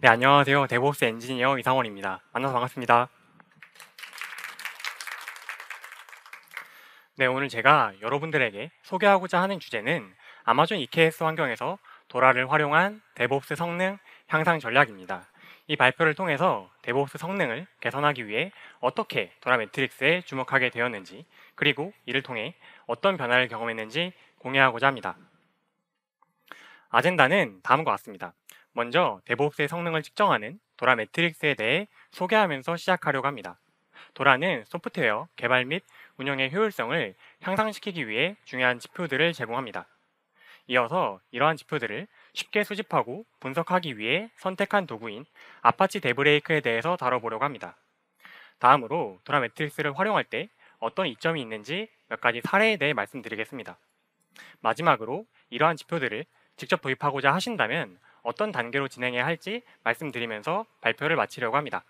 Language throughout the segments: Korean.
네, 안녕하세요. 데브옵스 엔지니어 이상원입니다. 만나서 반갑습니다. 네, 오늘 제가 여러분들에게 소개하고자 하는 주제는 아마존 EKS 환경에서 도라를 활용한 데브옵스 성능 향상 전략입니다. 이 발표를 통해서 데브옵스 성능을 개선하기 위해 어떻게 도라 매트릭스에 주목하게 되었는지, 그리고 이를 통해 어떤 변화를 경험했는지 공유하고자 합니다. 아젠다는 다음과 같습니다. 먼저 데브옵스의 성능을 측정하는 도라 매트릭스에 대해 소개하면서 시작하려고 합니다. 도라는 소프트웨어 개발 및 운영의 효율성을 향상시키기 위해 중요한 지표들을 제공합니다. 이어서 이러한 지표들을 쉽게 수집하고 분석하기 위해 선택한 도구인 아파치 데브레이크에 대해서 다뤄보려고 합니다. 다음으로 도라 매트릭스를 활용할 때 어떤 이점이 있는지 몇 가지 사례에 대해 말씀드리겠습니다. 마지막으로 이러한 지표들을 직접 도입하고자 하신다면 어떤 단계로 진행해야 할지 말씀드리면서 발표를 마치려고 합니다.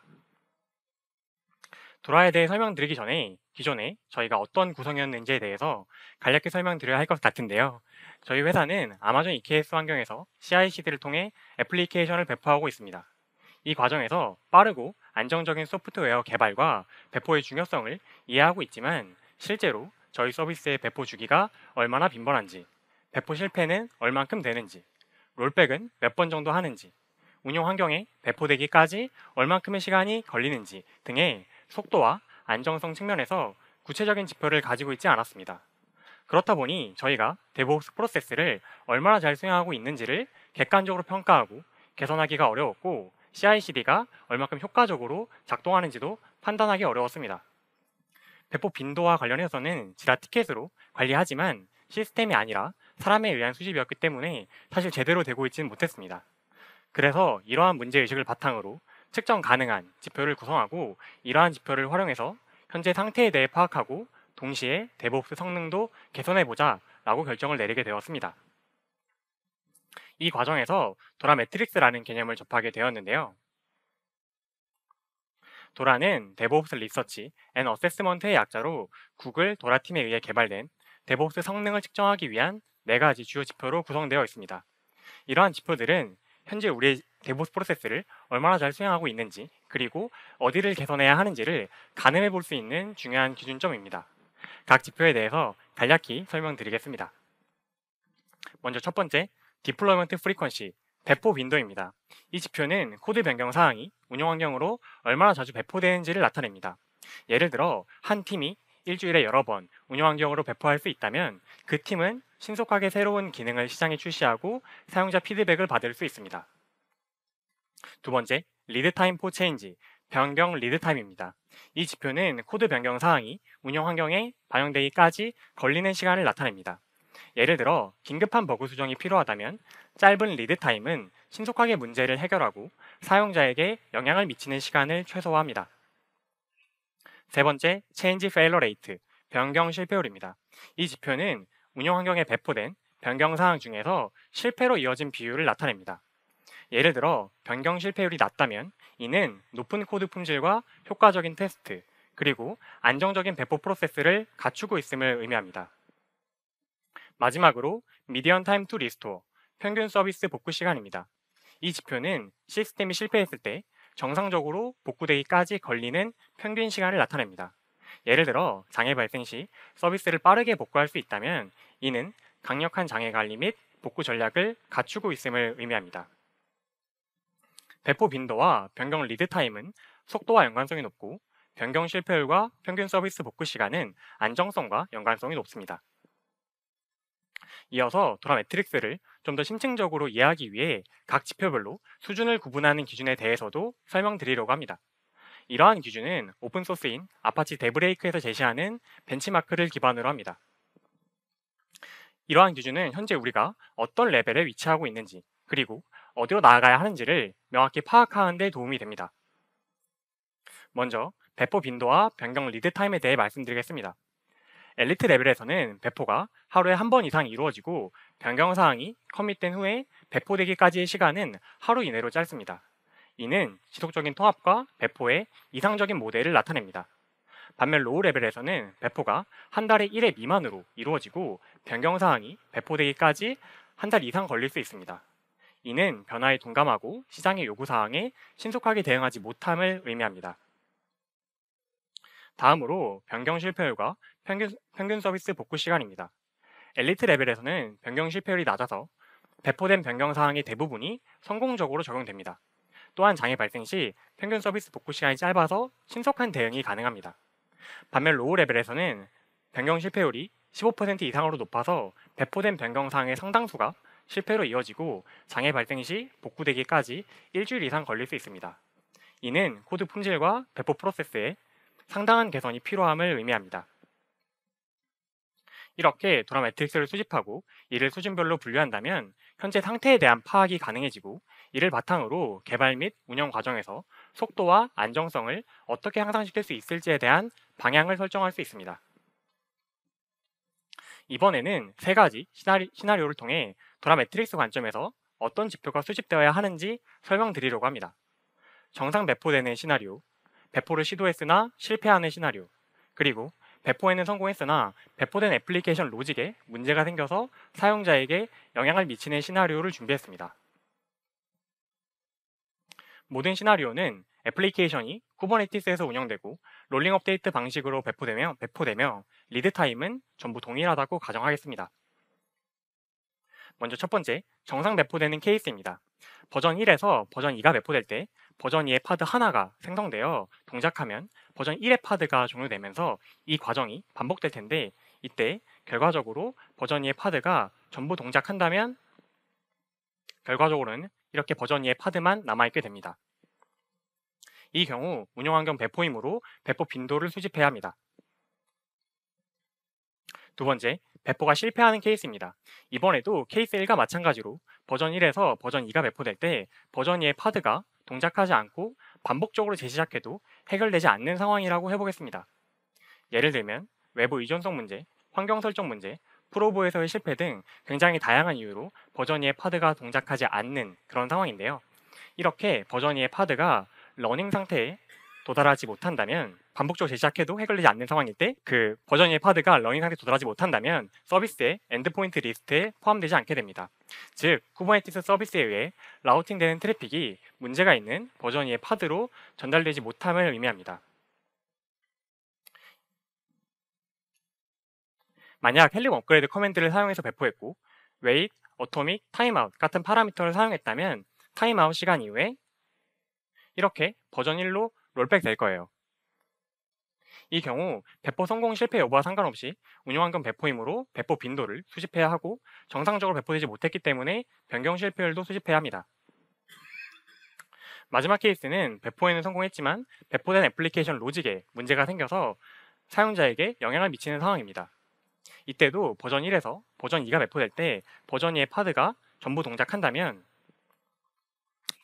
도라에 대해 설명드리기 전에 기존에 저희가 어떤 구성이었는지에 대해서 간략히 설명드려야 할 것 같은데요. 저희 회사는 아마존 EKS 환경에서 CI/CD를 통해 애플리케이션을 배포하고 있습니다. 이 과정에서 빠르고 안정적인 소프트웨어 개발과 배포의 중요성을 이해하고 있지만 실제로 저희 서비스의 배포 주기가 얼마나 빈번한지, 배포 실패는 얼만큼 되는지, 롤백은 몇 번 정도 하는지, 운용 환경에 배포되기까지 얼만큼의 시간이 걸리는지 등의 속도와 안정성 측면에서 구체적인 지표를 가지고 있지 않았습니다. 그렇다 보니 저희가 데브옵스 프로세스를 얼마나 잘 수행하고 있는지를 객관적으로 평가하고 개선하기가 어려웠고 CI/CD가 얼마큼 효과적으로 작동하는지도 판단하기 어려웠습니다. 배포 빈도와 관련해서는 지라 티켓으로 관리하지만 시스템이 아니라 사람에 의한 수집이었기 때문에 사실 제대로 되고 있지는 못했습니다. 그래서 이러한 문제의식을 바탕으로 측정 가능한 지표를 구성하고 이러한 지표를 활용해서 현재 상태에 대해 파악하고 동시에 데브옵스 성능도 개선해보자 라고 결정을 내리게 되었습니다. 이 과정에서 도라 매트릭스라는 개념을 접하게 되었는데요. 도라는 데브옵스 리서치 앤 어세스먼트의 약자로 구글 도라팀에 의해 개발된 데브옵스 성능을 측정하기 위한 4가지 주요 지표로 구성되어 있습니다. 이러한 지표들은 현재 우리의 데브옵스 프로세스를 얼마나 잘 수행하고 있는지 그리고 어디를 개선해야 하는지를 가늠해 볼 수 있는 중요한 기준점입니다. 각 지표에 대해서 간략히 설명드리겠습니다. 먼저 첫 번째, 디플로이먼트 프리퀀시, 배포 빈도입니다. 이 지표는 코드 변경 사항이 운영 환경으로 얼마나 자주 배포되는지를 나타냅니다. 예를 들어 한 팀이 일주일에 여러 번 운영 환경으로 배포할 수 있다면 그 팀은 신속하게 새로운 기능을 시장에 출시하고 사용자 피드백을 받을 수 있습니다. 두 번째, 리드 타임 포 체인지, 변경 리드 타임입니다. 이 지표는 코드 변경 사항이 운영 환경에 반영되기까지 걸리는 시간을 나타냅니다. 예를 들어 긴급한 버그 수정이 필요하다면 짧은 리드 타임은 신속하게 문제를 해결하고 사용자에게 영향을 미치는 시간을 최소화합니다. 세 번째, 체인지 페일러 레이트, 변경 실패율입니다. 이 지표는 운영 환경에 배포된 변경 사항 중에서 실패로 이어진 비율을 나타냅니다. 예를 들어 변경 실패율이 낮다면 이는 높은 코드 품질과 효과적인 테스트, 그리고 안정적인 배포 프로세스를 갖추고 있음을 의미합니다. 마지막으로 미디언 타임 투 리스토어, 평균 서비스 복구 시간입니다. 이 지표는 시스템이 실패했을 때 정상적으로 복구되기까지 걸리는 평균 시간을 나타냅니다. 예를 들어 장애 발생 시 서비스를 빠르게 복구할 수 있다면 이는 강력한 장애 관리 및 복구 전략을 갖추고 있음을 의미합니다. 배포 빈도와 변경 리드 타임은 속도와 연관성이 높고 변경 실패율과 평균 서비스 복구 시간은 안정성과 연관성이 높습니다. 이어서 도라 매트릭스를 좀 더 심층적으로 이해하기 위해 각 지표별로 수준을 구분하는 기준에 대해서도 설명드리려고 합니다. 이러한 기준은 오픈소스인 아파치 데브레이크에서 제시하는 벤치마크를 기반으로 합니다. 이러한 기준은 현재 우리가 어떤 레벨에 위치하고 있는지 그리고 어디로 나아가야 하는지를 명확히 파악하는 데 도움이 됩니다. 먼저 배포 빈도와 변경 리드 타임에 대해 말씀드리겠습니다. 엘리트 레벨에서는 배포가 하루에 한 번 이상 이루어지고 변경 사항이 커밋된 후에 배포되기까지의 시간은 하루 이내로 짧습니다. 이는 지속적인 통합과 배포의 이상적인 모델을 나타냅니다. 반면 로우 레벨에서는 배포가 한 달에 1회 미만으로 이루어지고 변경 사항이 배포되기까지 한 달 이상 걸릴 수 있습니다. 이는 변화에 둔감하고 시장의 요구사항에 신속하게 대응하지 못함을 의미합니다. 다음으로 변경 실패율과 평균 서비스 복구 시간입니다. 엘리트 레벨에서는 변경 실패율이 낮아서 배포된 변경 사항의 대부분이 성공적으로 적용됩니다. 또한 장애 발생 시 평균 서비스 복구 시간이 짧아서 신속한 대응이 가능합니다. 반면 로우 레벨에서는 변경 실패율이 15% 이상으로 높아서 배포된 변경 사항의 상당수가 실패로 이어지고 장애 발생 시 복구되기까지 일주일 이상 걸릴 수 있습니다. 이는 코드 품질과 배포 프로세스에 상당한 개선이 필요함을 의미합니다. 이렇게 도라 매트릭스를 수집하고 이를 수준별로 분류한다면 현재 상태에 대한 파악이 가능해지고 이를 바탕으로 개발 및 운영 과정에서 속도와 안정성을 어떻게 향상시킬 수 있을지에 대한 방향을 설정할 수 있습니다. 이번에는 세 가지 시나리오를 통해 도라 매트릭스 관점에서 어떤 지표가 수집되어야 하는지 설명드리려고 합니다. 정상 배포되는 시나리오, 배포를 시도했으나 실패하는 시나리오, 그리고 배포에는 성공했으나 배포된 애플리케이션 로직에 문제가 생겨서 사용자에게 영향을 미치는 시나리오를 준비했습니다. 모든 시나리오는 애플리케이션이 쿠버네티스에서 운영되고 롤링 업데이트 방식으로 배포되며 리드 타임은 전부 동일하다고 가정하겠습니다. 먼저 첫 번째, 정상 배포되는 케이스입니다. 버전 1에서 버전 2가 배포될 때 버전 2의 파드 하나가 생성되어 동작하면 버전 1의 파드가 종료되면서 이 과정이 반복될 텐데 이때 결과적으로 버전 2의 파드가 전부 동작한다면 결과적으로는 이렇게 버전 2의 파드만 남아있게 됩니다. 이 경우 운영환경 배포이므로 배포 빈도를 수집해야 합니다. 두 번째, 배포가 실패하는 케이스입니다. 이번에도 케이스 1과 마찬가지로 버전 1에서 버전 2가 배포될 때 버전 2의 파드가 동작하지 않고 반복적으로 재시작해도 해결되지 않는 상황이라고 해보겠습니다. 예를 들면 외부 의존성 문제, 환경 설정 문제, 프로브에서의 실패 등 굉장히 다양한 이유로 버전 2의 파드가 동작하지 않는 그런 상황인데요. 이렇게 버전 2의 파드가 러닝 상태에 도달하지 못한다면 반복적으로 재시작해도 해결되지 않는 상황일 때 그 버전 2의 파드가 러닝 상태에 도달하지 못한다면 서비스의 엔드포인트 리스트에 포함되지 않게 됩니다. 즉 쿠버네티스 서비스에 의해 라우팅되는 트래픽이 문제가 있는 버전 2의 파드로 전달되지 못함을 의미합니다. 만약 헬륨 업그레이드 커맨드를 사용해서 배포했고 wait, atomic, timeout 같은 파라미터를 사용했다면 타임아웃 시간 이후에 이렇게 버전 1로 롤백 될 거예요. 이 경우 배포 성공 실패 여부와 상관없이 운영환경 배포이므로 배포 빈도를 수집해야 하고 정상적으로 배포되지 못했기 때문에 변경 실패율도 수집해야 합니다. 마지막 케이스는 배포에는 성공했지만 배포된 애플리케이션 로직에 문제가 생겨서 사용자에게 영향을 미치는 상황입니다. 이때도 버전 1에서 버전 2가 배포될 때 버전 2의 파드가 전부 동작한다면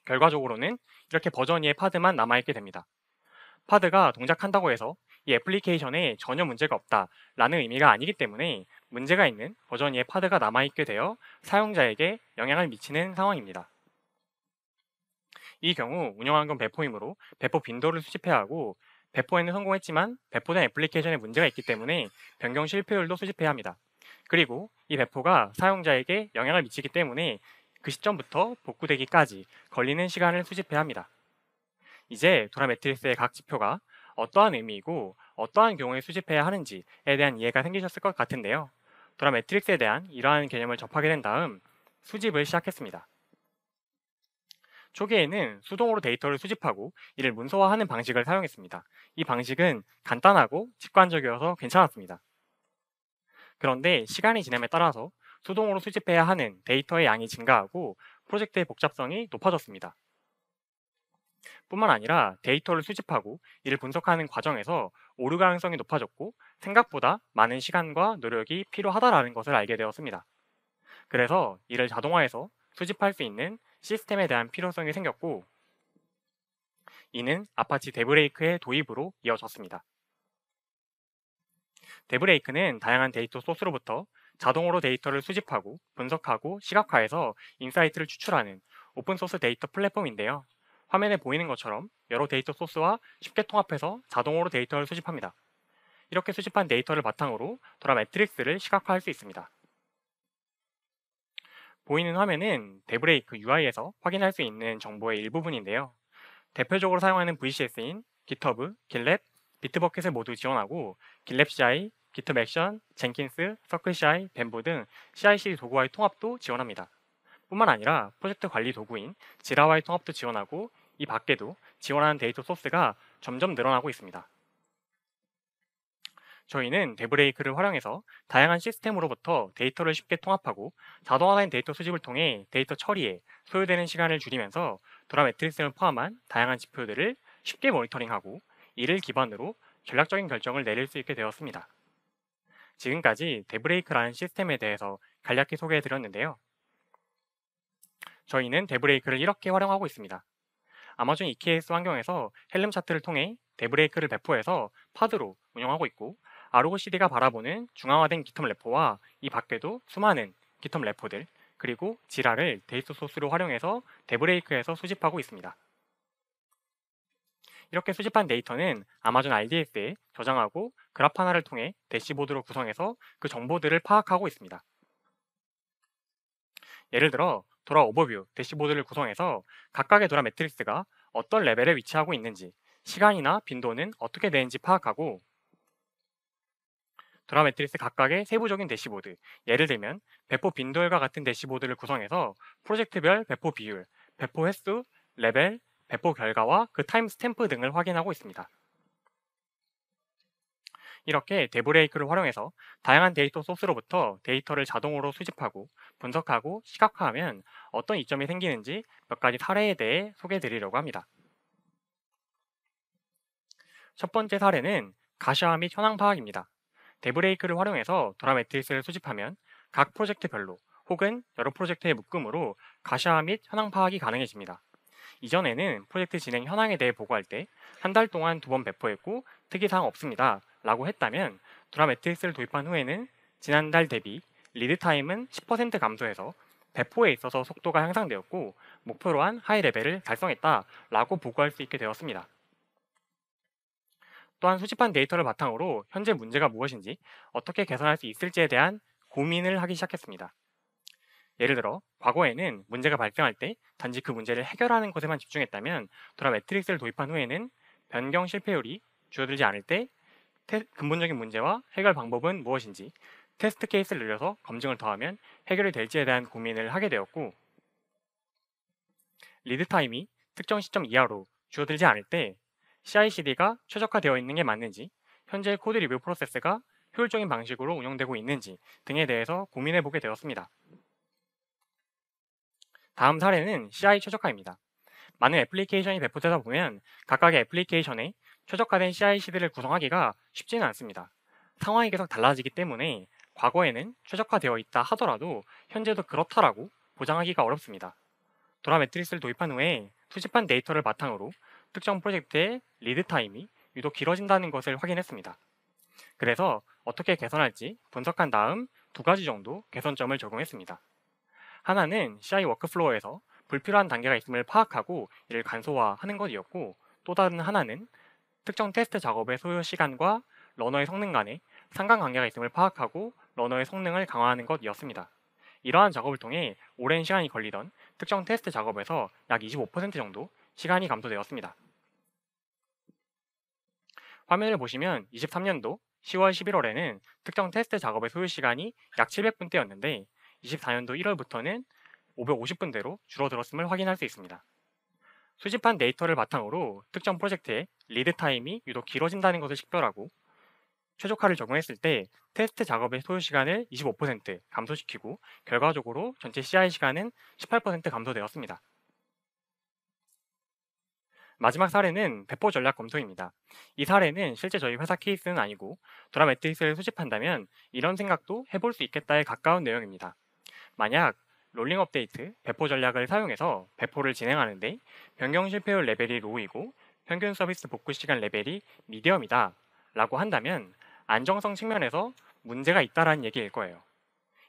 결과적으로는 이렇게 버전 2의 파드만 남아있게 됩니다. 파드가 동작한다고 해서 이 애플리케이션에 전혀 문제가 없다라는 의미가 아니기 때문에 문제가 있는 버전 2의 파드가 남아있게 되어 사용자에게 영향을 미치는 상황입니다. 이 경우 운영환경 배포이므로 배포 빈도를 수집해야 하고 배포에는 성공했지만 배포된 애플리케이션에 문제가 있기 때문에 변경 실패율도 수집해야 합니다. 그리고 이 배포가 사용자에게 영향을 미치기 때문에 그 시점부터 복구되기까지 걸리는 시간을 수집해야 합니다. 이제 도라 매트릭스의 각 지표가 어떠한 의미이고 어떠한 경우에 수집해야 하는지에 대한 이해가 생기셨을 것 같은데요. 도라 매트릭스에 대한 이러한 개념을 접하게 된 다음 수집을 시작했습니다. 초기에는 수동으로 데이터를 수집하고 이를 문서화하는 방식을 사용했습니다. 이 방식은 간단하고 직관적이어서 괜찮았습니다. 그런데 시간이 지남에 따라서 수동으로 수집해야 하는 데이터의 양이 증가하고 프로젝트의 복잡성이 높아졌습니다. 뿐만 아니라 데이터를 수집하고 이를 분석하는 과정에서 오류 가능성이 높아졌고 생각보다 많은 시간과 노력이 필요하다는 것을 알게 되었습니다. 그래서 이를 자동화해서 수집할 수 있는 시스템에 대한 필요성이 생겼고 이는 아파치 데브레이크의 도입으로 이어졌습니다. 데브레이크는 다양한 데이터 소스로부터 자동으로 데이터를 수집하고 분석하고 시각화해서 인사이트를 추출하는 오픈소스 데이터 플랫폼인데요. 화면에 보이는 것처럼 여러 데이터 소스와 쉽게 통합해서 자동으로 데이터를 수집합니다. 이렇게 수집한 데이터를 바탕으로 도라 매트릭스를 시각화할 수 있습니다. 보이는 화면은 데브레이크 UI에서 확인할 수 있는 정보의 일부분인데요. 대표적으로 사용하는 VCS인 GitHub, GitLab, 비트버켓을 모두 지원하고 GitLab CI, GitHub 액션, 젠킨스, 서클 CI, 벤보 등 CI/CD 도구와의 통합도 지원합니다. 뿐만 아니라 프로젝트 관리 도구인 지라와의 통합도 지원하고 이 밖에도 지원하는 데이터 소스가 점점 늘어나고 있습니다. 저희는 데브레이크를 활용해서 다양한 시스템으로부터 데이터를 쉽게 통합하고 자동화된 데이터 수집을 통해 데이터 처리에 소요되는 시간을 줄이면서 도라 매트릭스를 포함한 다양한 지표들을 쉽게 모니터링하고 이를 기반으로 전략적인 결정을 내릴 수 있게 되었습니다. 지금까지 데브레이크라는 시스템에 대해서 간략히 소개해 드렸는데요. 저희는 데브레이크를 이렇게 활용하고 있습니다. 아마존 EKS 환경에서 헬름 차트를 통해 데브레이크를 배포해서 파드로 운영하고 있고 아로고 CD가 바라보는 중앙화된 GitHub 레포와 이 밖에도 수많은 GitHub 레포들 그리고 지라를 데이터 소스로 활용해서 데브레이크에서 수집하고 있습니다. 이렇게 수집한 데이터는 아마존 RDS에 저장하고 그라파나를 통해 대시보드로 구성해서 그 정보들을 파악하고 있습니다. 예를 들어 도라 오버뷰 대시보드를 구성해서 각각의 도라 매트릭스가 어떤 레벨에 위치하고 있는지 시간이나 빈도는 어떻게 되는지 파악하고 도라 매트릭스 각각의 세부적인 대시보드, 예를 들면 배포 빈도율과 같은 대시보드를 구성해서 프로젝트별 배포 비율, 배포 횟수, 레벨, 배포 결과와 그 타임 스탬프 등을 확인하고 있습니다. 이렇게 데브레이크를 활용해서 다양한 데이터 소스로부터 데이터를 자동으로 수집하고 분석하고 시각화하면 어떤 이점이 생기는지 몇 가지 사례에 대해 소개해 드리려고 합니다. 첫 번째 사례는 가시화 및 현황 파악입니다. 데브레이크를 활용해서 도라 매트릭스를 수집하면 각 프로젝트별로 혹은 여러 프로젝트의 묶음으로 가시화 및 현황 파악이 가능해집니다. 이전에는 프로젝트 진행 현황에 대해 보고할 때 한 달 동안 2번 배포했고 특이사항 없습니다 라고 했다면 도라 매트릭스를 도입한 후에는 지난달 대비 리드 타임은 10% 감소해서 배포에 있어서 속도가 향상되었고 목표로 한 하이 레벨을 달성했다 라고 보고할 수 있게 되었습니다. 또한 수집한 데이터를 바탕으로 현재 문제가 무엇인지 어떻게 개선할 수 있을지에 대한 고민을 하기 시작했습니다. 예를 들어 과거에는 문제가 발생할 때 단지 그 문제를 해결하는 것에만 집중했다면 도라 매트릭스를 도입한 후에는 변경 실패율이 줄어들지 않을 때 근본적인 문제와 해결 방법은 무엇인지 테스트 케이스를 늘려서 검증을 더하면 해결이 될지에 대한 고민을 하게 되었고 리드 타임이 특정 시점 이하로 줄어들지 않을 때 CI/CD가 최적화되어 있는 게 맞는지 현재 코드 리뷰 프로세스가 효율적인 방식으로 운영되고 있는지 등에 대해서 고민해 보게 되었습니다. 다음 사례는 CI 최적화입니다. 많은 애플리케이션이 배포되다 보면 각각의 애플리케이션에 최적화된 CI/CD를 구성하기가 쉽지는 않습니다. 상황이 계속 달라지기 때문에 과거에는 최적화되어 있다 하더라도 현재도 그렇다라고 보장하기가 어렵습니다. 도라 매트릭스를 도입한 후에 수집한 데이터를 바탕으로 특정 프로젝트의 리드 타임이 유독 길어진다는 것을 확인했습니다. 그래서 어떻게 개선할지 분석한 다음 2가지 정도 개선점을 적용했습니다. 하나는 CI 워크플로어에서 불필요한 단계가 있음을 파악하고 이를 간소화하는 것이었고 또 다른 하나는 특정 테스트 작업의 소요 시간과 러너의 성능 간에 상관관계가 있음을 파악하고 러너의 성능을 강화하는 것이었습니다. 이러한 작업을 통해 오랜 시간이 걸리던 특정 테스트 작업에서 약 25% 정도 시간이 감소되었습니다. 화면을 보시면 23년도 10월 11월에는 특정 테스트 작업의 소요 시간이 약 700분대였는데 24년도 1월부터는 550분대로 줄어들었음을 확인할 수 있습니다. 수집한 데이터를 바탕으로 특정 프로젝트의 리드 타임이 유독 길어진다는 것을 식별하고 최적화를 적용했을 때 테스트 작업의 소요 시간을 25% 감소시키고 결과적으로 전체 CI 시간은 18% 감소되었습니다. 마지막 사례는 배포 전략 검토입니다. 이 사례는 실제 저희 회사 케이스는 아니고 도라 매트릭스를 수집한다면 이런 생각도 해볼 수 있겠다에 가까운 내용입니다. 만약 롤링 업데이트 배포 전략을 사용해서 배포를 진행하는데 변경 실패율 레벨이 로우이고 평균 서비스 복구 시간 레벨이 미디엄이다 라고 한다면 안정성 측면에서 문제가 있다라는 얘기일 거예요.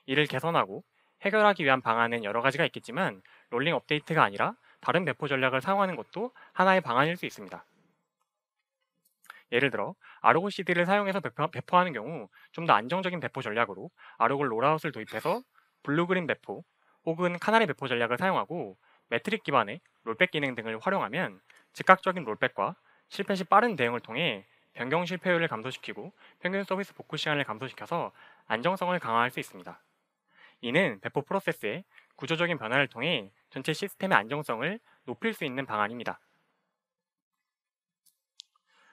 이를 개선하고 해결하기 위한 방안은 여러 가지가 있겠지만 롤링 업데이트가 아니라 다른 배포 전략을 사용하는 것도 하나의 방안일 수 있습니다. 예를 들어 아로고 CD를 사용해서 배포하는 경우 좀 더 안정적인 배포 전략으로 아로고 롤아웃을 도입해서 블루그린 배포 혹은 카나리 배포 전략을 사용하고 매트릭 기반의 롤백 기능 등을 활용하면 즉각적인 롤백과 실패 시 빠른 대응을 통해 변경 실패율을 감소시키고 평균 서비스 복구 시간을 감소시켜서 안정성을 강화할 수 있습니다. 이는 배포 프로세스의 구조적인 변화를 통해 전체 시스템의 안정성을 높일 수 있는 방안입니다.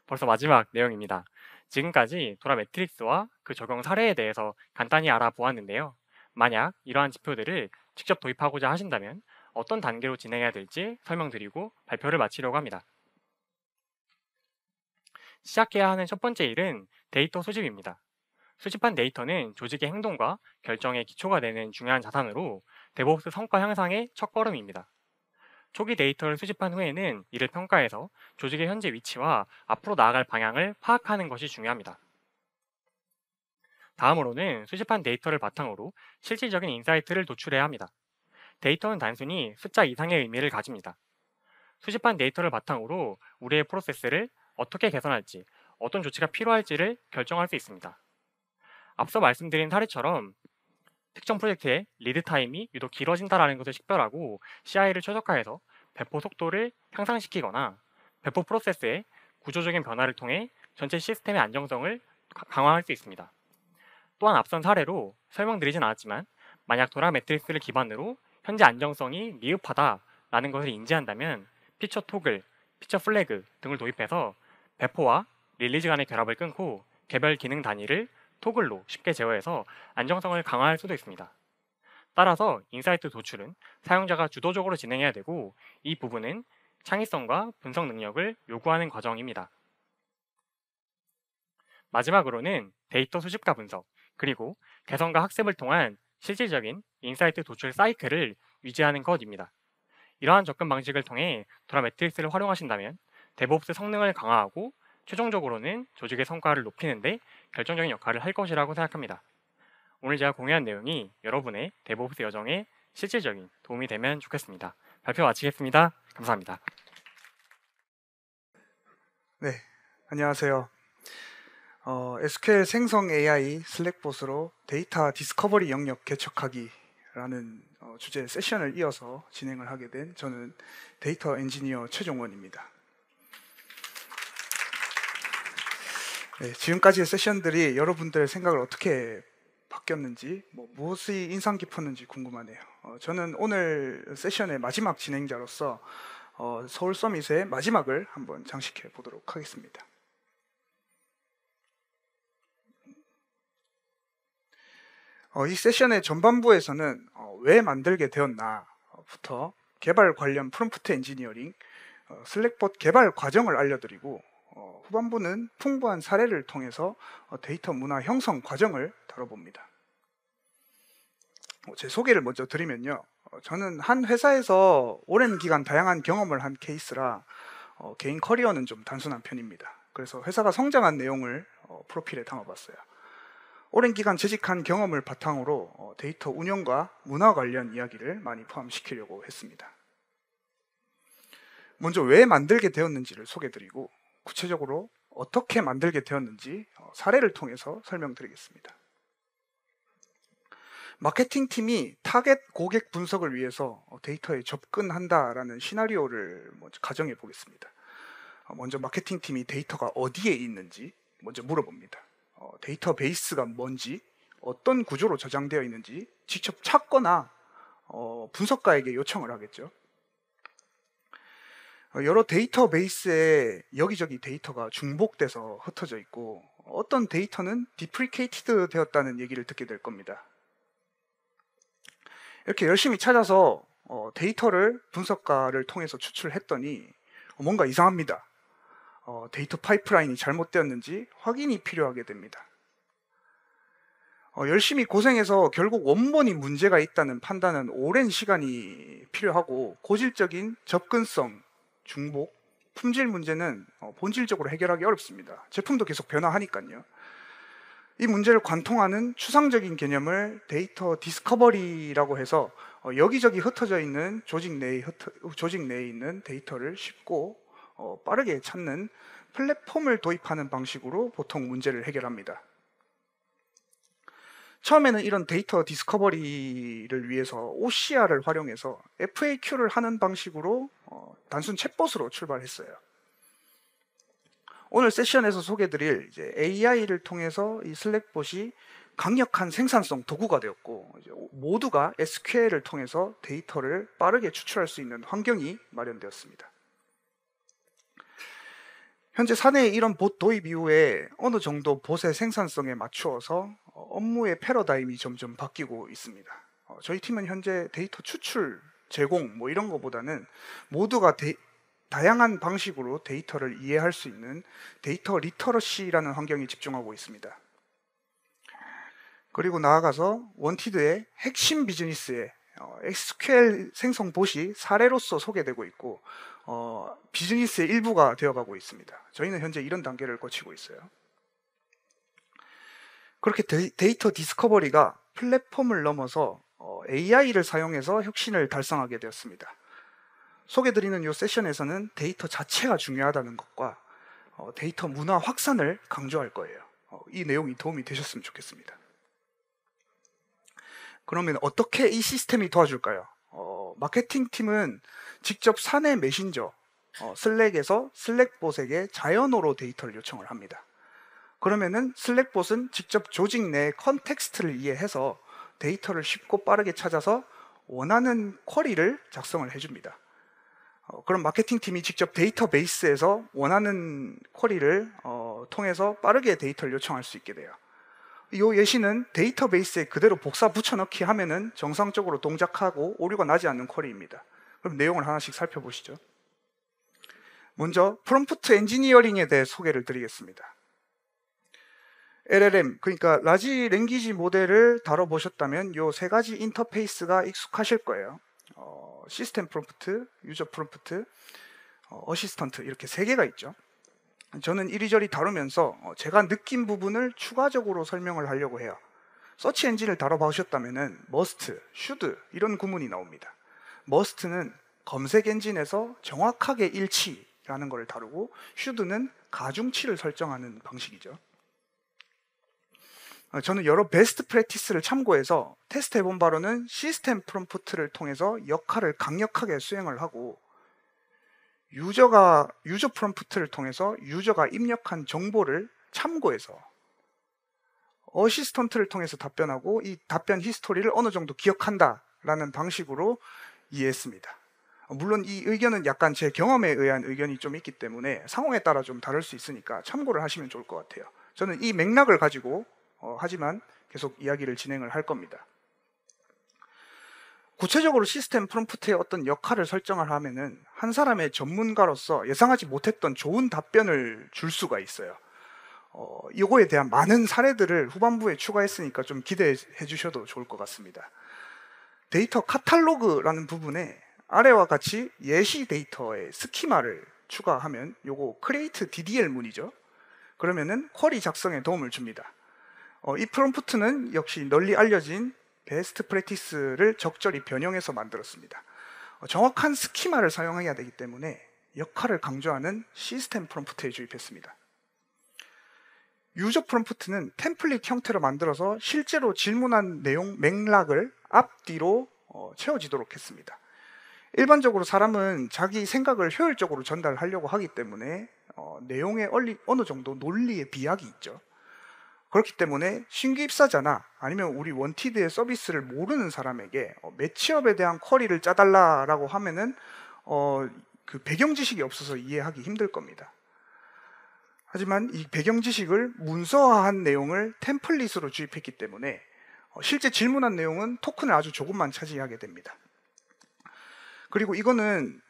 벌써 마지막 내용입니다. 지금까지 도라 매트릭스와 그 적용 사례에 대해서 간단히 알아보았는데요. 만약 이러한 지표들을 직접 도입하고자 하신다면 어떤 단계로 진행해야 될지 설명드리고 발표를 마치려고 합니다. 시작해야 하는 첫 번째 일은 데이터 수집입니다. 수집한 데이터는 조직의 행동과 결정의 기초가 되는 중요한 자산으로 데브옵스 성과 향상의 첫걸음입니다. 초기 데이터를 수집한 후에는 이를 평가해서 조직의 현재 위치와 앞으로 나아갈 방향을 파악하는 것이 중요합니다. 다음으로는 수집한 데이터를 바탕으로 실질적인 인사이트를 도출해야 합니다. 데이터는 단순히 숫자 이상의 의미를 가집니다. 수집한 데이터를 바탕으로 우리의 프로세스를 어떻게 개선할지, 어떤 조치가 필요할지를 결정할 수 있습니다. 앞서 말씀드린 사례처럼 특정 프로젝트의 리드 타임이 유독 길어진다는 것을 식별하고 CI를 최적화해서 배포 속도를 향상시키거나 배포 프로세스의 구조적인 변화를 통해 전체 시스템의 안정성을 강화할 수 있습니다. 또한 앞선 사례로 설명드리진 않았지만 만약 도라 매트릭스를 기반으로 현재 안정성이 미흡하다라는 것을 인지한다면 피처 토글, 피처 플래그 등을 도입해서 배포와 릴리즈 간의 결합을 끊고 개별 기능 단위를 토글로 쉽게 제어해서 안정성을 강화할 수도 있습니다. 따라서 인사이트 도출은 사용자가 주도적으로 진행해야 되고 이 부분은 창의성과 분석 능력을 요구하는 과정입니다. 마지막으로는 데이터 수집과 분석, 그리고 개선과 학습을 통한 실질적인 인사이트 도출 사이클을 유지하는 것입니다. 이러한 접근 방식을 통해 도라 매트릭스를 활용하신다면 데브옵스 성능을 강화하고 최종적으로는 조직의 성과를 높이는 데 결정적인 역할을 할 것이라고 생각합니다. 오늘 제가 공유한 내용이 여러분의 데브옵스 여정에 실질적인 도움이 되면 좋겠습니다. 발표 마치겠습니다. 감사합니다. 네, 안녕하세요. SQL 생성 AI 슬랙봇으로 데이터 디스커버리 영역 개척하기라는 주제 세션을 이어서 진행을 하게 된 저는 데이터 엔지니어 최종원입니다. 네, 지금까지의 세션들이 여러분들의 생각을 어떻게 바뀌었는지, 무엇이 인상 깊었는지 궁금하네요. 저는 오늘 세션의 마지막 진행자로서 서울 서밋의 마지막을 한번 장식해 보도록 하겠습니다. 이 세션의 전반부에서는 왜 만들게 되었나부터 개발 관련 프롬프트 엔지니어링, 슬랙봇 개발 과정을 알려드리고 후반부는 풍부한 사례를 통해서 데이터 문화 형성 과정을 다뤄봅니다. 제 소개를 먼저 드리면요. 저는 한 회사에서 오랜 기간 다양한 경험을 한 케이스라 개인 커리어는 좀 단순한 편입니다. 그래서 회사가 성장한 내용을 프로필에 담아봤어요. 오랜 기간 재직한 경험을 바탕으로 데이터 운영과 문화 관련 이야기를 많이 포함시키려고 했습니다. 먼저 왜 만들게 되었는지를 소개드리고 구체적으로 어떻게 만들게 되었는지 사례를 통해서 설명드리겠습니다. 마케팅 팀이 타겟 고객 분석을 위해서 데이터에 접근한다라는 시나리오를 먼저 가정해 보겠습니다. 먼저 마케팅 팀이 데이터가 어디에 있는지 먼저 물어봅니다. 데이터베이스가 뭔지, 어떤 구조로 저장되어 있는지 직접 찾거나 분석가에게 요청을 하겠죠. 여러 데이터베이스에 여기저기 데이터가 중복돼서 흩어져 있고 어떤 데이터는 디프리케이티드 되었다는 얘기를 듣게 될 겁니다. 이렇게 열심히 찾아서 데이터를 분석가를 통해서 추출했더니 뭔가 이상합니다. 데이터 파이프라인이 잘못되었는지 확인이 필요하게 됩니다. 열심히 고생해서 결국 원본이 문제가 있다는 판단은 오랜 시간이 필요하고 고질적인 접근성, 중복, 품질 문제는 본질적으로 해결하기 어렵습니다. 제품도 계속 변화하니까요. 이 문제를 관통하는 추상적인 개념을 데이터 디스커버리라고 해서 여기저기 흩어져 있는 조직 내에 있는 데이터를 쉽고 빠르게 찾는 플랫폼을 도입하는 방식으로 보통 문제를 해결합니다. 처음에는 이런 데이터 디스커버리를 위해서 OCR을 활용해서 FAQ를 하는 방식으로 단순 챗봇으로 출발했어요. 오늘 세션에서 소개드릴 이제 AI를 통해서 이 슬랙봇이 강력한 생산성 도구가 되었고, 이제 모두가 SQL을 통해서 데이터를 빠르게 추출할 수 있는 환경이 마련되었습니다. 현재 사내의 이런 봇 도입 이후에 어느 정도 봇의 생산성에 맞추어서 업무의 패러다임이 점점 바뀌고 있습니다. 저희 팀은 현재 데이터 추출, 제공 뭐 이런 거보다는 모두가 다양한 방식으로 데이터를 이해할 수 있는 데이터 리터러시라는 환경에 집중하고 있습니다. 그리고 나아가서 원티드의 핵심 비즈니스에 SQL 생성 봇이 사례로서 소개되고 있고 비즈니스의 일부가 되어가고 있습니다. 저희는 현재 이런 단계를 거치고 있어요. 그렇게 데이터 디스커버리가 플랫폼을 넘어서 AI를 사용해서 혁신을 달성하게 되었습니다. 소개드리는 이 세션에서는 데이터 자체가 중요하다는 것과 데이터 문화 확산을 강조할 거예요. 이 내용이 도움이 되셨으면 좋겠습니다. 그러면 어떻게 이 시스템이 도와줄까요? 마케팅 팀은 직접 사내 메신저 슬랙에서 슬랙봇에게 자연어로 데이터를 요청을 합니다. 그러면은 슬랙봇은 직접 조직 내 컨텍스트를 이해해서 데이터를 쉽고 빠르게 찾아서 원하는 쿼리를 작성을 해줍니다. 그럼 마케팅 팀이 직접 데이터베이스에서 원하는 쿼리를 통해서 빠르게 데이터를 요청할 수 있게 돼요. 이 예시는 데이터베이스에 그대로 복사 붙여넣기 하면은 정상적으로 동작하고 오류가 나지 않는 쿼리입니다. 그럼 내용을 하나씩 살펴보시죠. 먼저 프롬프트 엔지니어링에 대해 소개를 드리겠습니다. LLM, 그러니까 라지 랭귀지 모델을 다뤄보셨다면 이 세 가지 인터페이스가 익숙하실 거예요. 시스템 프롬프트, 유저 프롬프트, 어시스턴트 이렇게 세 개가 있죠. 저는 이리저리 다루면서 제가 느낀 부분을 추가적으로 설명을 하려고 해요. 서치 엔진을 다뤄보셨다면 must, should 이런 구문이 나옵니다. must는 검색 엔진에서 정확하게 일치라는 것을 다루고 should는 가중치를 설정하는 방식이죠. 저는 여러 베스트 프랙티스를 참고해서 테스트 해본 바로는 시스템 프롬프트를 통해서 역할을 강력하게 수행을 하고 유저 프롬프트를 통해서 유저가 입력한 정보를 참고해서 어시스턴트를 통해서 답변하고 이 답변 히스토리를 어느 정도 기억한다라는 방식으로 이해했습니다. 물론 이 의견은 약간 제 경험에 의한 의견이 좀 있기 때문에 상황에 따라 좀 다를 수 있으니까 참고를 하시면 좋을 것 같아요. 저는 이 맥락을 가지고 하지만 계속 이야기를 진행을 할 겁니다. 구체적으로 시스템 프롬프트의 어떤 역할을 설정을 하면은 한 사람의 전문가로서 예상하지 못했던 좋은 답변을 줄 수가 있어요. 이거에 대한 많은 사례들을 후반부에 추가했으니까 좀 기대해 주셔도 좋을 것 같습니다. 데이터 카탈로그라는 부분에 아래와 같이 예시 데이터의 스키마를 추가하면 요거 create DDL 문이죠. 그러면은 쿼리 작성에 도움을 줍니다. 이 프롬프트는 역시 널리 알려진 베스트 프랙티스를 적절히 변형해서 만들었습니다. 정확한 스키마를 사용해야 되기 때문에 역할을 강조하는 시스템 프롬프트에 주입했습니다. 유저 프롬프트는 템플릿 형태로 만들어서 실제로 질문한 내용 맥락을 앞뒤로 채워지도록 했습니다. 일반적으로 사람은 자기 생각을 효율적으로 전달하려고 하기 때문에 내용에 어느 정도 논리의 비약이 있죠. 그렇기 때문에 신규 입사자나 아니면 우리 원티드의 서비스를 모르는 사람에게 매치업에 대한 쿼리를 짜달라라고 하면은 그 배경 지식이 없어서 이해하기 힘들 겁니다. 하지만 이 배경 지식을 문서화한 내용을 템플릿으로 주입했기 때문에 실제 질문한 내용은 토큰을 아주 조금만 차지하게 됩니다. 그리고 이거는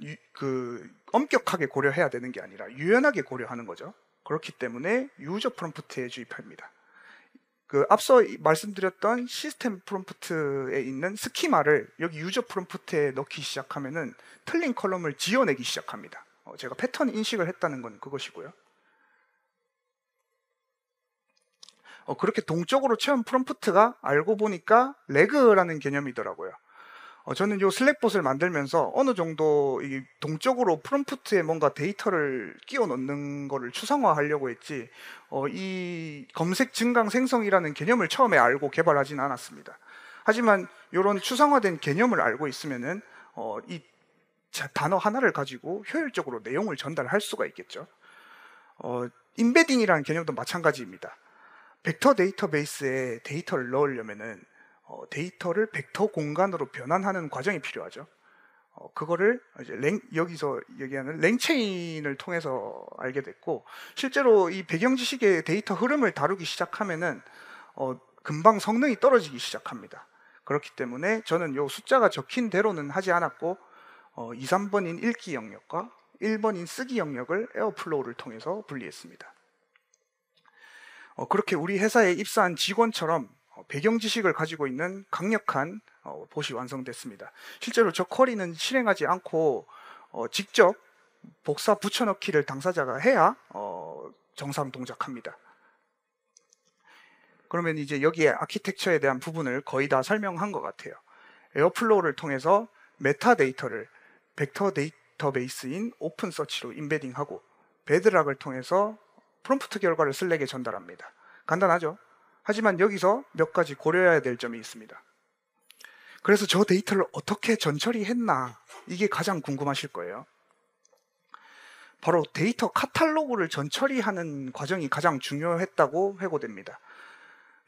엄격하게 고려해야 되는 게 아니라 유연하게 고려하는 거죠. 그렇기 때문에 유저 프롬프트에 주입합니다. 앞서 말씀드렸던 시스템 프롬프트에 있는 스키마를 여기 유저 프롬프트에 넣기 시작하면은 틀린 컬럼을 지워내기 시작합니다. 제가 패턴 인식을 했다는 건 그것이고요. 그렇게 동적으로 채운 프롬프트가 알고 보니까 레그라는 개념이더라고요. 저는 요 슬랙봇을 만들면서 어느 정도 이 동적으로 프롬프트에 뭔가 데이터를 끼워 넣는 거를 추상화하려고 했지, 이 검색 증강 생성이라는 개념을 처음에 알고 개발하지는 않았습니다. 하지만 이런 추상화된 개념을 알고 있으면은 이 단어 하나를 가지고 효율적으로 내용을 전달할 수가 있겠죠. 인베딩이라는 개념도 마찬가지입니다. 벡터 데이터베이스에 데이터를 넣으려면은 데이터를 벡터 공간으로 변환하는 과정이 필요하죠. 그거를 이제 여기서 얘기하는 랭체인을 통해서 알게 됐고, 실제로 이 배경 지식의 데이터 흐름을 다루기 시작하면은 금방 성능이 떨어지기 시작합니다. 그렇기 때문에 저는 요 숫자가 적힌 대로는 하지 않았고 2, 3번인 읽기 영역과 1번인 쓰기 영역을 에어플로우를 통해서 분리했습니다. 그렇게 우리 회사에 입사한 직원처럼 배경 지식을 가지고 있는 강력한 봇이 완성됐습니다. 실제로 저 쿼리는 실행하지 않고 직접 복사 붙여넣기를 당사자가 해야 정상 동작합니다. 그러면 이제 여기에 아키텍처에 대한 부분을 거의 다 설명한 것 같아요. 에어플로우를 통해서 메타데이터를 벡터 데이터베이스인 오픈서치로 인베딩하고, 베드락을 통해서 프롬프트 결과를 슬랙에 전달합니다. 간단하죠? 하지만 여기서 몇 가지 고려해야 될 점이 있습니다. 그래서 저 데이터를 어떻게 전처리했나, 이게 가장 궁금하실 거예요. 바로 데이터 카탈로그를 전처리하는 과정이 가장 중요했다고 회고됩니다.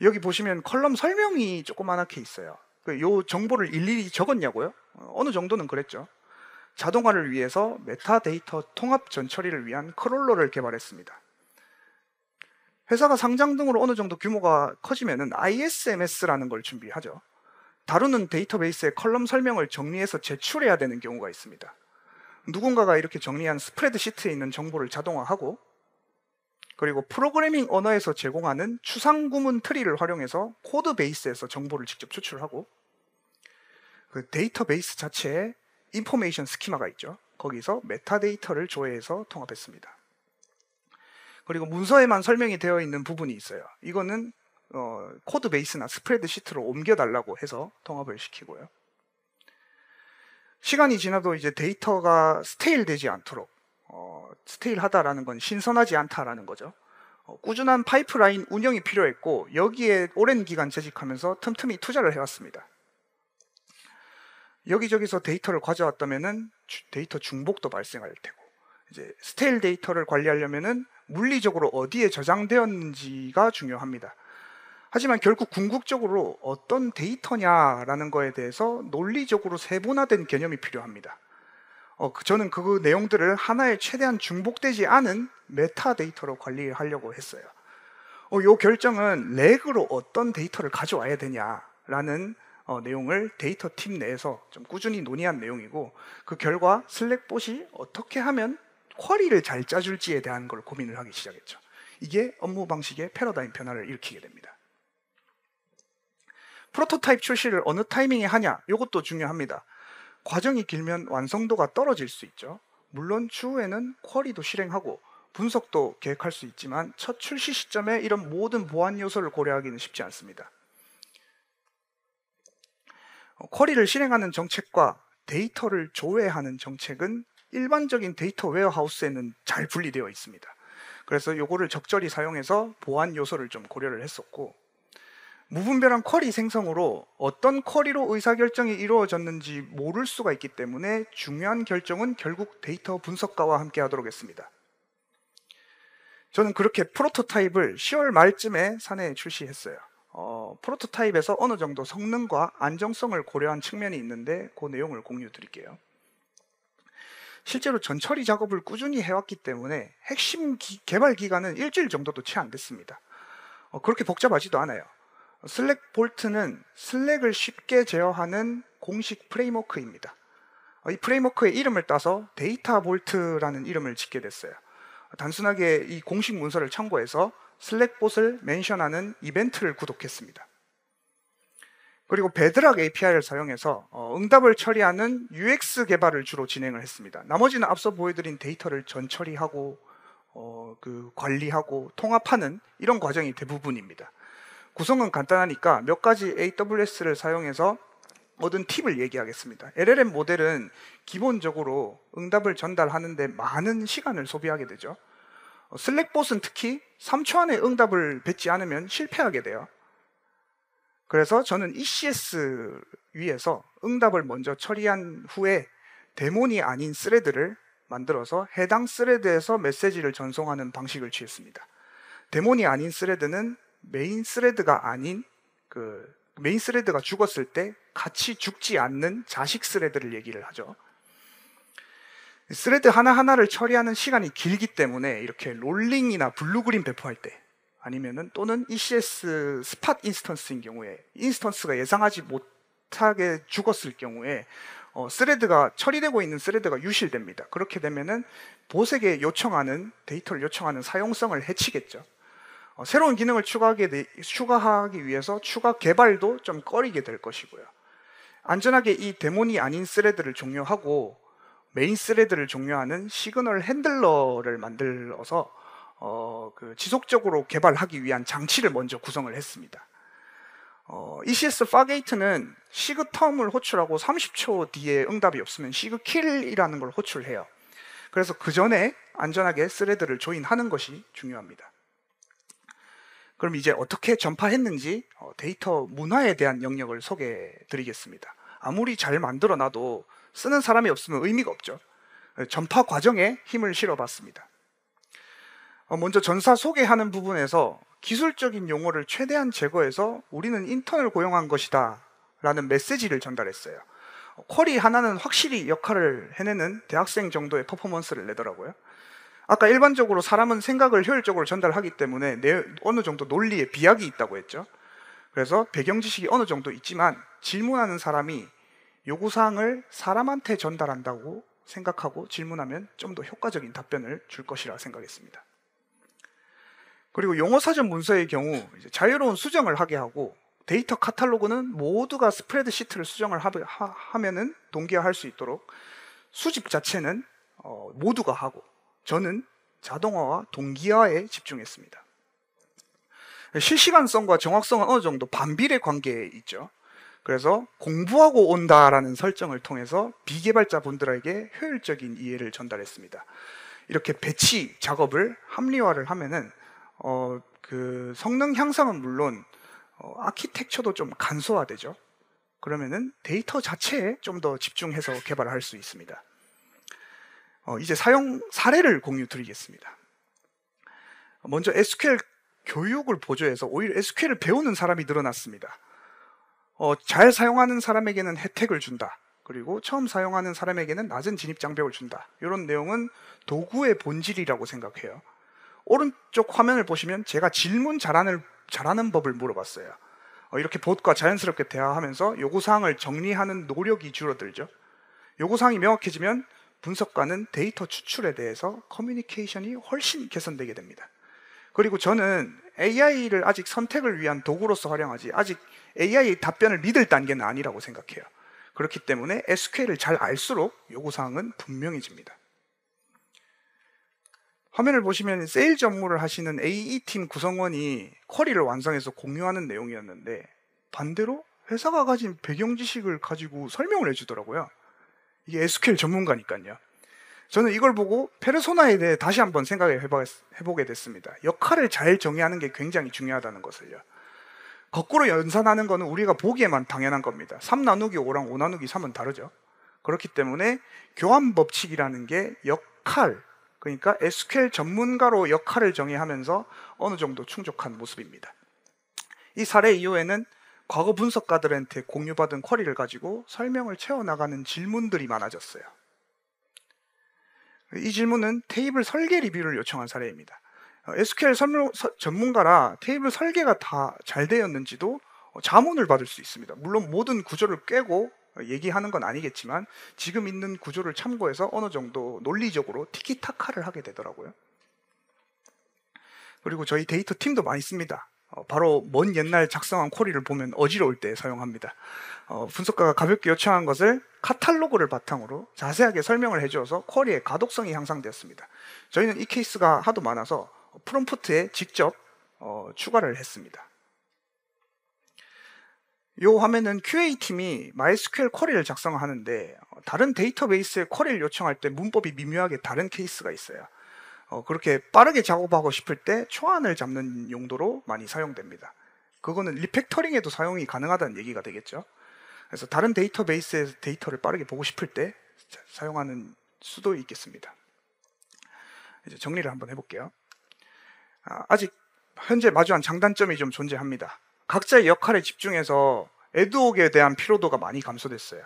여기 보시면 컬럼 설명이 조그맣게 있어요. 이 정보를 일일이 적었냐고요? 어느 정도는 그랬죠. 자동화를 위해서 메타데이터 통합 전처리를 위한 크롤러를 개발했습니다. 회사가 상장 등으로 어느 정도 규모가 커지면은 ISMS라는 걸 준비하죠. 다루는 데이터베이스의 컬럼 설명을 정리해서 제출해야 되는 경우가 있습니다. 누군가가 이렇게 정리한 스프레드시트에 있는 정보를 자동화하고, 그리고 프로그래밍 언어에서 제공하는 추상구문 트리를 활용해서 코드 베이스에서 정보를 직접 추출하고, 그 데이터베이스 자체에 인포메이션 스키마가 있죠. 거기서 메타데이터를 조회해서 통합했습니다. 그리고 문서에만 설명이 되어 있는 부분이 있어요. 이거는 코드 베이스나 스프레드시트로 옮겨달라고 해서 통합을 시키고요. 시간이 지나도 이제 데이터가 스테일 되지 않도록, 스테일하다라는 건 신선하지 않다라는 거죠. 꾸준한 파이프라인 운영이 필요했고, 여기에 오랜 기간 재직하면서 틈틈이 투자를 해왔습니다. 여기저기서 데이터를 가져왔다면은 데이터 중복도 발생할 테고, 이제 스테일 데이터를 관리하려면은 물리적으로 어디에 저장되었는지가 중요합니다. 하지만 결국 궁극적으로 어떤 데이터냐라는 거에 대해서 논리적으로 세분화된 개념이 필요합니다. 저는 그 내용들을 하나의 최대한 중복되지 않은 메타데이터로 관리하려고 했어요. 이 결정은 렉으로 어떤 데이터를 가져와야 되냐라는 내용을 데이터 팀 내에서 좀 꾸준히 논의한 내용이고, 그 결과 슬랙봇이 어떻게 하면 쿼리를 잘 짜줄지에 대한 걸 고민을 하기 시작했죠. 이게 업무 방식의 패러다임 변화를 일으키게 됩니다. 프로토타입 출시를 어느 타이밍에 하냐, 이것도 중요합니다. 과정이 길면 완성도가 떨어질 수 있죠. 물론 추후에는 쿼리도 실행하고 분석도 계획할 수 있지만 첫 출시 시점에 이런 모든 보안 요소를 고려하기는 쉽지 않습니다. 쿼리를 실행하는 정책과 데이터를 조회하는 정책은 일반적인 데이터 웨어하우스에는 잘 분리되어 있습니다. 그래서 이거를 적절히 사용해서 보안 요소를 좀 고려를 했었고, 무분별한 쿼리 생성으로 어떤 쿼리로 의사결정이 이루어졌는지 모를 수가 있기 때문에 중요한 결정은 결국 데이터 분석가와 함께 하도록 했습니다. 저는 그렇게 프로토타입을 10월 말쯤에 사내에 출시했어요. 프로토타입에서 어느 정도 성능과 안정성을 고려한 측면이 있는데 그 내용을 공유 드릴게요. 실제로 전처리 작업을 꾸준히 해왔기 때문에 핵심 개발 기간은 일주일 정도도 채 안 됐습니다. 그렇게 복잡하지도 않아요. 슬랙 볼트는 슬랙을 쉽게 제어하는 공식 프레임워크입니다. 이 프레임워크의 이름을 따서 데이터 볼트라는 이름을 짓게 됐어요. 단순하게 이 공식 문서를 참고해서 슬랙봇을 멘션하는 이벤트를 구독했습니다. 그리고 베드락 API를 사용해서 응답을 처리하는 UX 개발을 주로 진행을 했습니다. 나머지는 앞서 보여드린 데이터를 전처리하고 관리하고 통합하는 이런 과정이 대부분입니다. 구성은 간단하니까 몇 가지 AWS를 사용해서 얻은 팁을 얘기하겠습니다. LLM 모델은 기본적으로 응답을 전달하는데 많은 시간을 소비하게 되죠. 슬랙봇은 특히 3초 안에 응답을 뱉지 않으면 실패하게 돼요. 그래서 저는 ECS 위에서 응답을 먼저 처리한 후에 데몬이 아닌 스레드를 만들어서 해당 스레드에서 메시지를 전송하는 방식을 취했습니다. 데몬이 아닌 스레드는 메인 스레드가 아닌 메인 스레드가 죽었을 때 같이 죽지 않는 자식 스레드를 얘기를 하죠. 스레드 하나하나를 처리하는 시간이 길기 때문에 이렇게 롤링이나 블루그린 배포할 때 아니면은 또는 ECS 스팟 인스턴스인 경우에 인스턴스가 예상하지 못하게 죽었을 경우에 스레드가 처리되고 있는 스레드가 유실됩니다. 그렇게 되면은 보색에 데이터를 요청하는 사용성을 해치겠죠. 새로운 기능을 추가하기 위해서 추가 개발도 좀 꺼리게 될 것이고요. 안전하게 이 데몬이 아닌 스레드를 종료하고 메인 스레드를 종료하는 시그널 핸들러를 만들어서 지속적으로 개발하기 위한 장치를 먼저 구성을 했습니다. ECS 파게이트는 시그텀을 호출하고 30초 뒤에 응답이 없으면 시그킬이라는 걸 호출해요. 그래서 그 전에 안전하게 스레드를 조인하는 것이 중요합니다. 그럼 이제 어떻게 전파했는지 데이터 문화에 대한 영역을 소개해 드리겠습니다. 아무리 잘 만들어놔도 쓰는 사람이 없으면 의미가 없죠. 전파 과정에 힘을 실어봤습니다. 먼저 전사 소개하는 부분에서 기술적인 용어를 최대한 제거해서 우리는 인턴을 고용한 것이다 라는 메시지를 전달했어요. 쿼리 하나는 확실히 역할을 해내는 대학생 정도의 퍼포먼스를 내더라고요. 아까 일반적으로 사람은 생각을 효율적으로 전달하기 때문에 어느 정도 논리에 비약이 있다고 했죠. 그래서 배경 지식이 어느 정도 있지만 질문하는 사람이 요구사항을 사람한테 전달한다고 생각하고 질문하면 좀 더 효과적인 답변을 줄 것이라 생각했습니다. 그리고 용어사전 문서의 경우 이제 자유로운 수정을 하게 하고 데이터 카탈로그는 모두가 스프레드시트를 수정을 하면은 동기화할 수 있도록 수집 자체는 모두가 하고 저는 자동화와 동기화에 집중했습니다. 실시간성과 정확성은 어느 정도 반비례 관계에 있죠. 그래서 공부하고 온다라는 설정을 통해서 비개발자 분들에게 효율적인 이해를 전달했습니다. 이렇게 배치 작업을 합리화를 하면은 그 성능 향상은 물론 아키텍처도 좀 간소화되죠. 그러면은 데이터 자체에 좀 더 집중해서 개발할 수 있습니다. 이제 사용 사례를 공유 드리겠습니다. 먼저 SQL 교육을 보조해서 오히려 SQL을 배우는 사람이 늘어났습니다. 잘 사용하는 사람에게는 혜택을 준다. 그리고 처음 사용하는 사람에게는 낮은 진입 장벽을 준다. 이런 내용은 도구의 본질이라고 생각해요. 오른쪽 화면을 보시면 제가 질문 잘하는 법을 물어봤어요. 이렇게 봇과 자연스럽게 대화하면서 요구사항을 정리하는 노력이 줄어들죠. 요구사항이 명확해지면 분석가는 데이터 추출에 대해서 커뮤니케이션이 훨씬 개선되게 됩니다. 그리고 저는 AI를 아직 선택을 위한 도구로서 활용하지 아직 AI 답변을 믿을 단계는 아니라고 생각해요. 그렇기 때문에 SQL을 잘 알수록 요구사항은 분명해집니다. 화면을 보시면 세일즈 업무를 하시는 AE팀 구성원이 쿼리를 완성해서 공유하는 내용이었는데 반대로 회사가 가진 배경 지식을 가지고 설명을 해주더라고요. 이게 SQL 전문가니까요. 저는 이걸 보고 페르소나에 대해 다시 한번 생각해보게 됐습니다. 역할을 잘 정의하는 게 굉장히 중요하다는 것을요. 거꾸로 연산하는 거는 우리가 보기에만 당연한 겁니다. 3 나누기 5랑 5 나누기 3은 다르죠. 그렇기 때문에 교환 법칙이라는 게 역할, 그러니까 SQL 전문가로 역할을 정의하면서 어느 정도 충족한 모습입니다. 이 사례 이후에는 과거 분석가들한테 공유받은 쿼리를 가지고 설명을 채워나가는 질문들이 많아졌어요. 이 질문은 테이블 설계 리뷰를 요청한 사례입니다. SQL 전문가라 테이블 설계가 다 잘 되었는지도 자문을 받을 수 있습니다. 물론 모든 구조를 깨고 얘기하는 건 아니겠지만 지금 있는 구조를 참고해서 어느 정도 논리적으로 티키타카를 하게 되더라고요. 그리고 저희 데이터 팀도 많이 씁니다. 바로 먼 옛날 작성한 쿼리를 보면 어지러울 때 사용합니다. 분석가가 가볍게 요청한 것을 카탈로그를 바탕으로 자세하게 설명을 해주어서 쿼리의 가독성이 향상되었습니다. 저희는 이 케이스가 하도 많아서 프롬프트에 직접 추가를 했습니다. 이 화면은 QA팀이 MySQL 쿼리를 작성하는데 다른 데이터베이스에 쿼리를 요청할 때 문법이 미묘하게 다른 케이스가 있어요. 그렇게 빠르게 작업하고 싶을 때 초안을 잡는 용도로 많이 사용됩니다. 그거는 리팩터링에도 사용이 가능하다는 얘기가 되겠죠. 그래서 다른 데이터베이스의 데이터를 빠르게 보고 싶을 때 사용하는 수도 있겠습니다. 이제 정리를 한번 해볼게요. 아직 현재 마주한 장단점이 좀 존재합니다. 각자의 역할에 집중해서 애드옥에 대한 피로도가 많이 감소됐어요.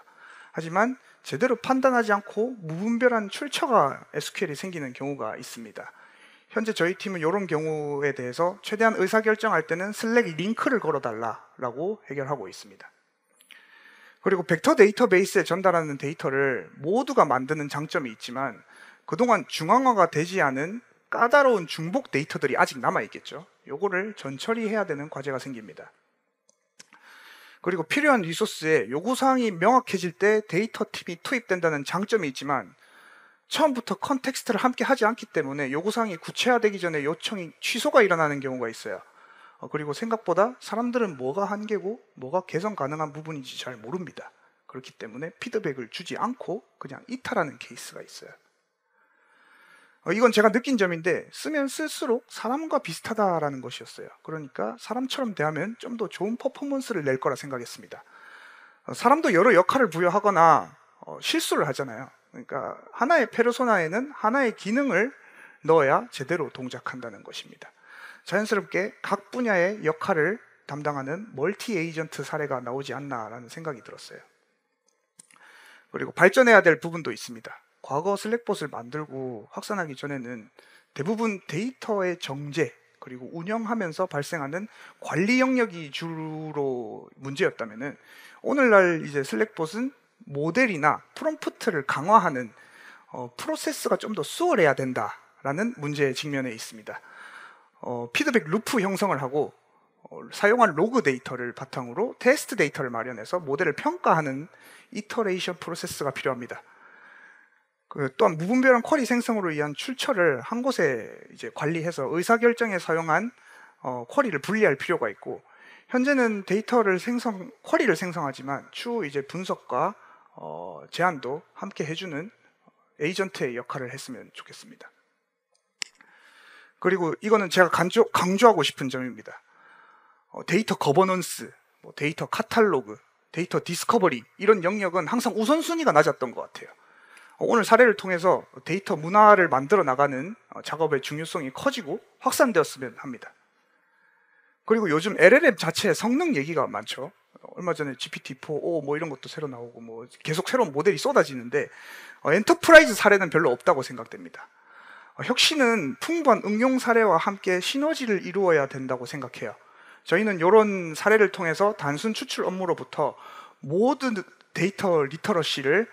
하지만 제대로 판단하지 않고 무분별한 출처가 SQL이 생기는 경우가 있습니다. 현재 저희 팀은 이런 경우에 대해서 최대한 의사결정할 때는 슬랙 링크를 걸어달라고 해결하고 있습니다. 그리고 벡터 데이터베이스에 전달하는 데이터를 모두가 만드는 장점이 있지만 그동안 중앙화가 되지 않은 까다로운 중복 데이터들이 아직 남아있겠죠. 요거를 전처리해야 되는 과제가 생깁니다. 그리고 필요한 리소스에 요구사항이 명확해질 때 데이터 팀이 투입된다는 장점이 있지만 처음부터 컨텍스트를 함께 하지 않기 때문에 요구사항이 구체화되기 전에 요청이 취소가 일어나는 경우가 있어요. 그리고 생각보다 사람들은 뭐가 한계고 뭐가 개선 가능한 부분인지 잘 모릅니다. 그렇기 때문에 피드백을 주지 않고 그냥 이탈하는 케이스가 있어요. 이건 제가 느낀 점인데 쓰면 쓸수록 사람과 비슷하다라는 것이었어요. 그러니까 사람처럼 대하면 좀 더 좋은 퍼포먼스를 낼 거라 생각했습니다. 사람도 여러 역할을 부여하거나 실수를 하잖아요. 그러니까 하나의 페르소나에는 하나의 기능을 넣어야 제대로 동작한다는 것입니다. 자연스럽게 각 분야의 역할을 담당하는 멀티 에이전트 사례가 나오지 않나라는 생각이 들었어요. 그리고 발전해야 될 부분도 있습니다. 과거 슬랙봇을 만들고 확산하기 전에는 대부분 데이터의 정제 그리고 운영하면서 발생하는 관리 영역이 주로 문제였다면은 오늘날 이제 슬랙봇은 모델이나 프롬프트를 강화하는 프로세스가 좀 더 수월해야 된다라는 문제에 직면해 있습니다. 피드백 루프 형성을 하고 사용한 로그 데이터를 바탕으로 테스트 데이터를 마련해서 모델을 평가하는 이터레이션 프로세스가 필요합니다. 또한 무분별한 쿼리 생성으로 위한 출처를 한 곳에 이제 관리해서 의사결정에 사용한 쿼리를 분리할 필요가 있고 현재는 쿼리를 생성하지만 추후 이제 분석과 제안도 함께 해주는 에이전트의 역할을 했으면 좋겠습니다. 그리고 이거는 제가 강조하고 싶은 점입니다. 데이터 거버넌스, 데이터 카탈로그, 데이터 디스커버리 이런 영역은 항상 우선순위가 낮았던 것 같아요. 오늘 사례를 통해서 데이터 문화를 만들어 나가는 작업의 중요성이 커지고 확산되었으면 합니다. 그리고 요즘 LLM 자체의 성능 얘기가 많죠. 얼마 전에 GPT-4o 뭐 이런 것도 새로 나오고 뭐 계속 새로운 모델이 쏟아지는데 엔터프라이즈 사례는 별로 없다고 생각됩니다. 혁신은 풍부한 응용 사례와 함께 시너지를 이루어야 된다고 생각해요. 저희는 이런 사례를 통해서 단순 추출 업무로부터 모든 데이터 리터러시를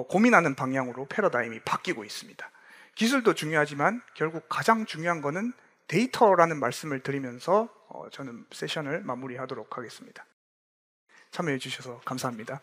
고민하는 방향으로 패러다임이 바뀌고 있습니다. 기술도 중요하지만 결국 가장 중요한 거는 데이터라는 말씀을 드리면서 저는 세션을 마무리하도록 하겠습니다. 참여해 주셔서 감사합니다.